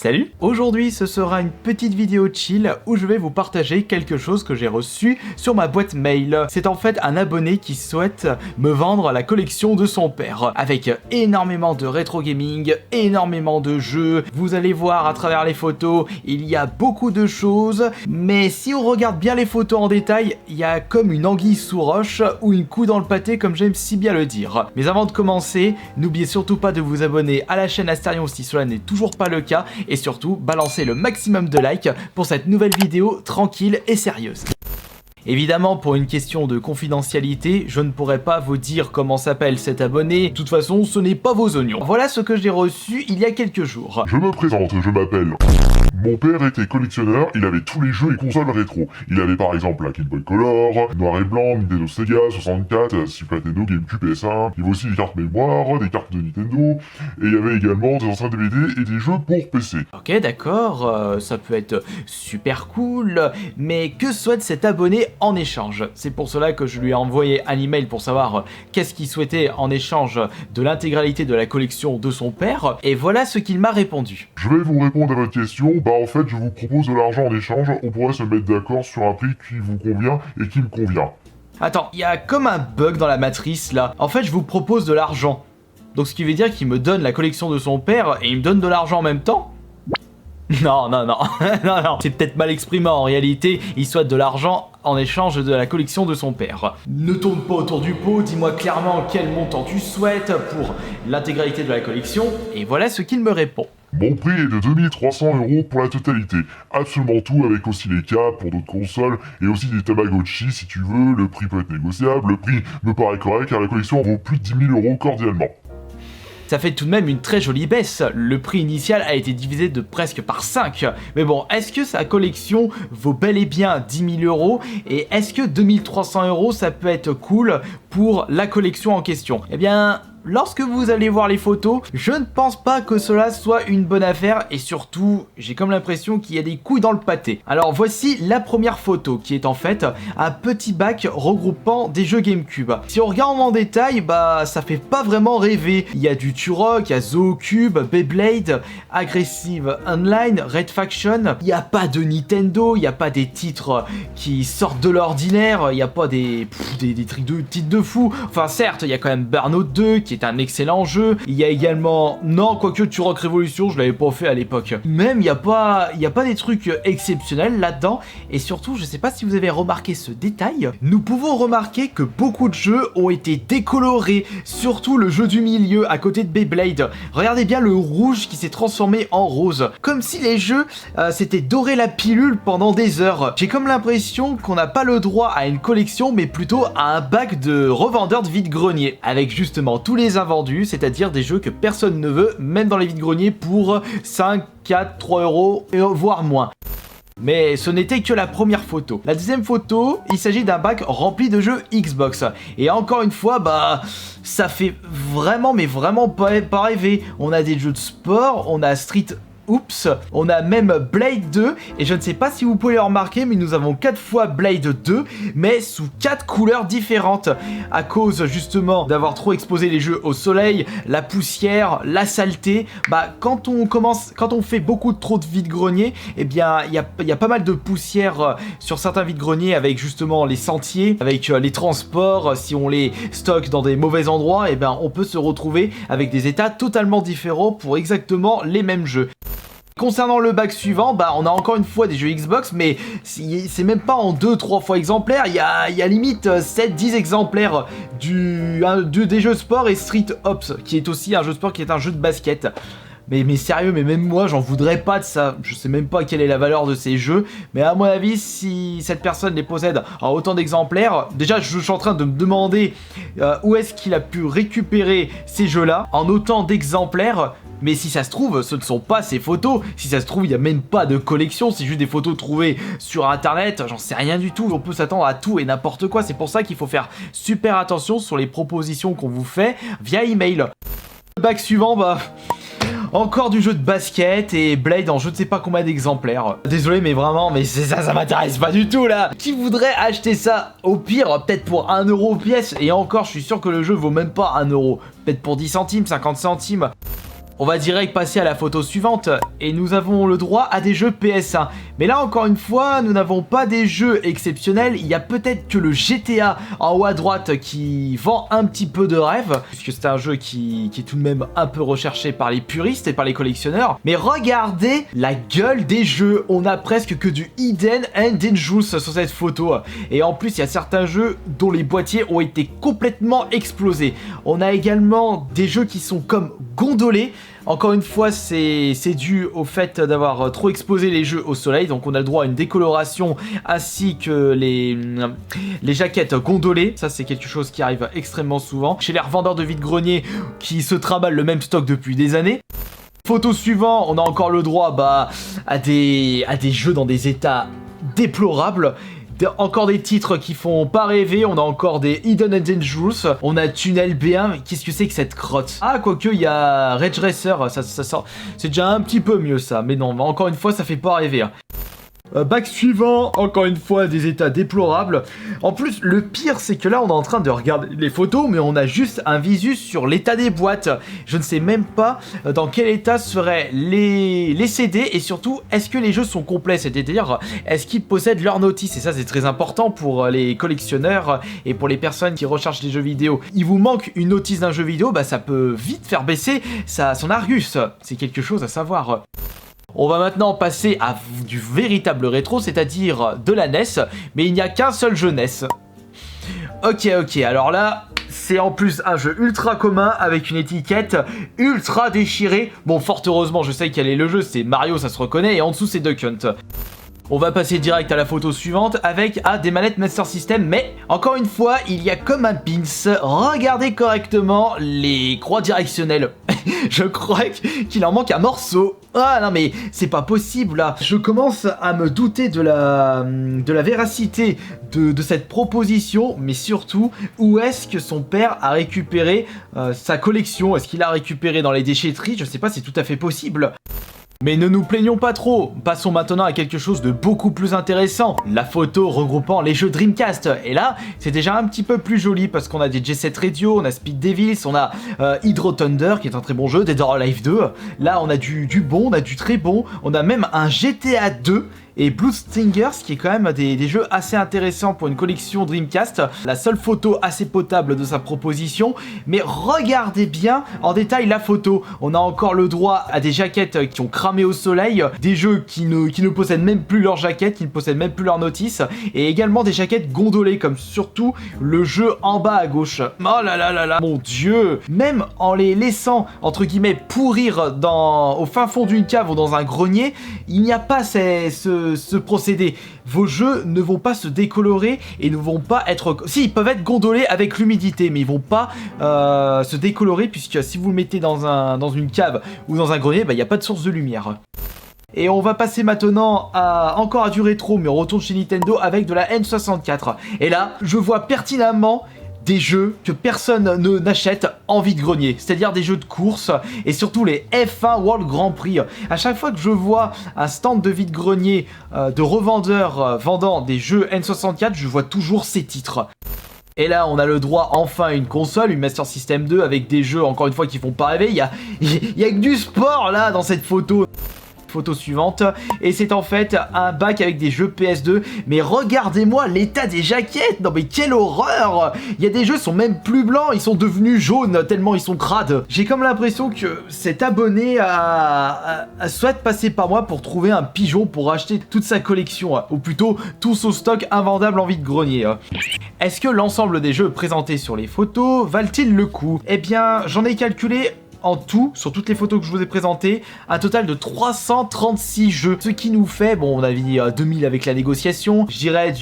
Salut! Aujourd'hui, ce sera une petite vidéo chill où je vais vous partager quelque chose que j'ai reçu sur ma boîte mail. C'est en fait un abonné qui souhaite me vendre la collection de son père, avec énormément de rétro gaming, énormément de jeux. Vous allez voir à travers les photos, il y a beaucoup de choses, mais si on regarde bien les photos en détail, il y a comme une anguille sous roche ou une coup dans le pâté, comme j'aime si bien le dire. Mais avant de commencer, n'oubliez surtout pas de vous abonner à la chaîne Asterion si cela n'est toujours pas le cas, et surtout balancez le maximum de likes pour cette nouvelle vidéo tranquille et sérieuse. Évidemment, pour une question de confidentialité, je ne pourrais pas vous dire comment s'appelle cet abonné. De toute façon, ce n'est pas vos oignons. Voilà ce que j'ai reçu il y a quelques jours. Je me présente, je m'appelle... Mon père était collectionneur, il avait tous les jeux et consoles rétro. Il avait par exemple la Game Boy Color, Noir et Blanc, Nintendo Sega, 64, Super Nintendo, GameCube, PS1. Il y avait aussi des cartes mémoire, des cartes de Nintendo. Et il y avait également des anciens DVD et des jeux pour PC. Ok, d'accord, ça peut être super cool, mais que souhaite cet abonné en échange? C'est pour cela que je lui ai envoyé un email pour savoir qu'est-ce qu'il souhaitait en échange de l'intégralité de la collection de son père, et voilà ce qu'il m'a répondu. Je vais vous répondre à votre question. En fait, je vous propose de l'argent en échange. On pourrait se mettre d'accord sur un prix qui vous convient et qui me convient. Attends, il y a comme un bug dans la matrice là. En fait, je vous propose de l'argent. Donc ce qui veut dire qu'il me donne la collection de son père et il me donne de l'argent en même temps? Non, non, non, non, non, c'est peut-être mal exprimé en réalité, il souhaite de l'argent en échange de la collection de son père. Ne tourne pas autour du pot, dis-moi clairement quel montant tu souhaites pour l'intégralité de la collection, et voilà ce qu'il me répond. Mon prix est de 2300 € pour la totalité. Absolument tout, avec aussi les câbles pour d'autres consoles, et aussi des Tamagotchi si tu veux. Le prix peut être négociable, le prix me paraît correct car la collection vaut plus de 10 000 € cordialement. Ça fait tout de même une très jolie baisse, le prix initial a été divisé de presque par 5. Mais bon, est-ce que sa collection vaut bel et bien 10 000 €? Et est-ce que 2300 € ça peut être cool pour la collection en question? Eh bien... lorsque vous allez voir les photos, je ne pense pas que cela soit une bonne affaire et surtout, j'ai comme l'impression qu'il y a des couilles dans le pâté. Alors voici la première photo qui est en fait un petit bac regroupant des jeux GameCube. Si on regarde en détail, bah ça fait pas vraiment rêver. Il y a du Turok, il y a Zoocube, Beyblade, Aggressive Online, Red Faction. Il n'y a pas de Nintendo, il n'y a pas des titres qui sortent de l'ordinaire, il n'y a pas des titres de fou. Enfin certes, il y a quand même Burnout 2 qui est un excellent jeu. Il y a également... non, quoique Turok Revolution, je l'avais pas fait à l'époque. Même, il y a pas des trucs exceptionnels là-dedans. Et surtout, je sais pas si vous avez remarqué ce détail, nous pouvons remarquer que beaucoup de jeux ont été décolorés. Surtout le jeu du milieu, à côté de Beyblade. Regardez bien le rouge qui s'est transformé en rose. Comme si les jeux s'étaient doré la pilule pendant des heures. J'ai comme l'impression qu'on n'a pas le droit à une collection, mais plutôt à un bac de revendeurs de vide-grenier. Avec justement tous les invendus, c'est-à-dire des jeux que personne ne veut, même dans les vides-greniers pour 5, 4, 3 €, et voire moins. Mais ce n'était que la première photo. La deuxième photo, il s'agit d'un bac rempli de jeux Xbox. Et encore une fois, bah, ça fait vraiment, mais vraiment pas rêver. On a des jeux de sport, on a Street... oups, on a même Blade 2, et je ne sais pas si vous pouvez le remarquer, mais nous avons 4 fois Blade 2, mais sous 4 couleurs différentes, à cause justement d'avoir trop exposé les jeux au soleil, la poussière, la saleté. Bah quand on fait beaucoup trop de vide-grenier, eh bien il y a pas mal de poussière sur certains vide-greniers, avec justement les sentiers, avec les transports. Si on les stocke dans des mauvais endroits, eh bien on peut se retrouver avec des états totalement différents pour exactement les mêmes jeux. Concernant le bac suivant, bah on a encore une fois des jeux Xbox, mais c'est même pas en 2-3 fois exemplaires, il y a limite 7-10 exemplaires des jeux sport et Street Ops, qui est aussi un jeu sport, qui est un jeu de basket. Mais sérieux, mais même moi j'en voudrais pas de ça. Je sais même pas quelle est la valeur de ces jeux, mais à mon avis, si cette personne les possède en autant d'exemplaires, déjà je suis en train de me demander où est-ce qu'il a pu récupérer ces jeux-là en autant d'exemplaires. Mais si ça se trouve, ce ne sont pas ces photos. Si ça se trouve, il n'y a même pas de collection. C'est juste des photos trouvées sur internet. J'en sais rien du tout. On peut s'attendre à tout et n'importe quoi. C'est pour ça qu'il faut faire super attention sur les propositions qu'on vous fait via email. Le bac suivant, bah... encore du jeu de basket et Blade en je ne sais pas combien d'exemplaires. Désolé mais vraiment, mais ça m'intéresse pas du tout là. Qui voudrait acheter ça? Au pire, peut-être pour 1 € pièce. Et encore, je suis sûr que le jeu vaut même pas 1 €. Peut-être pour 10 centimes, 50 centimes. On va direct passer à la photo suivante et nous avons le droit à des jeux PS1. Mais là encore une fois, nous n'avons pas des jeux exceptionnels. Il y a peut-être que le GTA en haut à droite qui vend un petit peu de rêve, puisque c'est un jeu qui est tout de même un peu recherché par les puristes et par les collectionneurs. Mais regardez la gueule des jeux. On a presque que du Hidden and Dangerous sur cette photo. Et en plus, il y a certains jeux dont les boîtiers ont été complètement explosés. On a également des jeux qui sont comme gondolés. Encore une fois, c'est dû au fait d'avoir trop exposé les jeux au soleil, donc on a le droit à une décoloration ainsi que les jaquettes gondolées. Ça, c'est quelque chose qui arrive extrêmement souvent chez les revendeurs de vide-grenier qui se trimballent le même stock depuis des années. Photo suivante, on a encore le droit à des jeux dans des états déplorables. Encore des titres qui font pas rêver, on a encore des Hidden and Dangerous, on a Tunnel B1, mais qu'est-ce que c'est que cette crotte? Ah, quoique, il y a Rage Racer, ça sort, c'est déjà un petit peu mieux ça, mais non, encore une fois, ça fait pas rêver. Bac suivant, encore une fois des états déplorables. En plus, le pire c'est que là on est en train de regarder les photos, mais on a juste un visu sur l'état des boîtes. Je ne sais même pas dans quel état seraient les CD, et surtout est-ce que les jeux sont complets, c'est-à-dire est-ce qu'ils possèdent leur notice. Et ça c'est très important pour les collectionneurs et pour les personnes qui recherchent des jeux vidéo. Il vous manque une notice d'un jeu vidéo, ça peut vite faire baisser son Argus. C'est quelque chose à savoir. On va maintenant passer à du véritable rétro, c'est-à-dire de la NES, mais il n'y a qu'un seul jeu NES. Ok, alors là, c'est en plus un jeu ultra commun avec une étiquette ultra déchirée. Bon, fort heureusement, je sais quel est le jeu, c'est Mario, ça se reconnaît, et en dessous c'est Duck Hunt. On va passer direct à la photo suivante avec des manettes Master System, mais encore une fois, il y a comme un pins. Regardez correctement les croix directionnelles. Je crois qu'il en manque un morceau. Ah non mais c'est pas possible là. Je commence à me douter de la véracité de cette proposition, mais surtout, où est-ce que son père a récupéré sa collection? Est-ce qu'il a récupéré dans les déchetteries? Je sais pas, c'est tout à fait possible. Mais ne nous plaignons pas trop, passons maintenant à quelque chose de beaucoup plus intéressant, la photo regroupant les jeux Dreamcast. Et là, c'est déjà un petit peu plus joli parce qu'on a des Jet Set Radio, on a Speed Devils, on a Hydro Thunder qui est un très bon jeu, Dead or Alive 2. Là, on a du bon, on a du très bon, on a même un GTA 2. Et Blue Stingers qui est quand même des jeux assez intéressants pour une collection Dreamcast. La seule photo assez potable de sa proposition, mais regardez bien en détail la photo. On a encore le droit à des jaquettes qui ont cramé au soleil, des jeux qui ne possèdent même plus leurs jaquettes, qui ne possèdent même plus leurs notices, et également des jaquettes gondolées comme surtout le jeu en bas à gauche. Oh là là là là, mon dieu! Même en les laissant entre guillemets pourrir au fin fond d'une cave ou dans un grenier, il n'y a pas ce procédé. Vos jeux ne vont pas se décolorer et ne vont pas être... Si, ils peuvent être gondolés avec l'humidité, mais ils vont pas se décolorer, puisque si vous le mettez dans une cave ou dans un grenier, il n'y a pas de source de lumière. Et on va passer maintenant encore à du rétro, mais on retourne chez Nintendo avec de la N64. Et là, je vois pertinemment des jeux que personne n'achète en vide-grenier, c'est-à-dire des jeux de course et surtout les F1 World Grand Prix. À chaque fois que je vois un stand de vide-grenier de revendeurs vendant des jeux N64, je vois toujours ces titres. Et là, on a le droit enfin à une console, une Master System 2 avec des jeux encore une fois qui font pas rêver. Il y a que du sport là dans cette photo. Photo suivante, et c'est en fait un bac avec des jeux PS2, mais regardez-moi l'état des jaquettes. Non mais quelle horreur! Il y a des jeux qui sont même plus blancs, ils sont devenus jaunes tellement ils sont crades. J'ai comme l'impression que cet abonné souhaite passer par moi pour trouver un pigeon pour acheter toute sa collection, ou plutôt tout son stock invendable en vide-grenier. Est-ce que l'ensemble des jeux présentés sur les photos valent-ils le coup? Eh bien, j'en ai calculé en tout, sur toutes les photos que je vous ai présentées, un total de 336 jeux. Ce qui nous fait, bon, on a dit 2000 avec la négociation, je dirais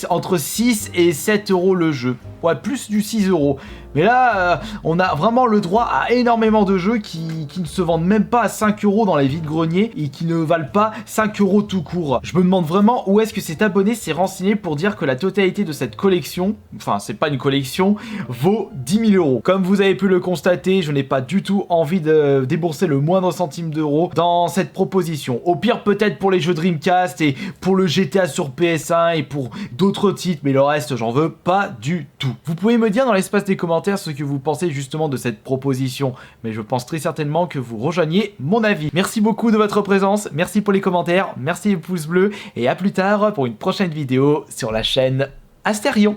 entre 6 et 7 euros le jeu. Ouais, plus du 6 euros. Mais là, on a vraiment le droit à énormément de jeux qui ne se vendent même pas à 5 euros dans les vides-greniers et qui ne valent pas 5 euros tout court. Je me demande vraiment où est-ce que cet abonné s'est renseigné pour dire que la totalité de cette collection, enfin c'est pas une collection, vaut 10 000 euros. Comme vous avez pu le constater, je n'ai pas du tout envie de débourser le moindre centime d'euro dans cette proposition. Au pire peut-être pour les jeux Dreamcast et pour le GTA sur PS1 et pour d'autres titres, mais le reste j'en veux pas du tout. Vous pouvez me dire dans l'espace des commentaires commentaire ce que vous pensez justement de cette proposition, mais je pense très certainement que vous rejoignez mon avis. Merci beaucoup de votre présence, merci pour les commentaires, merci les pouces bleus, et à plus tard pour une prochaine vidéo sur la chaîne Astérion.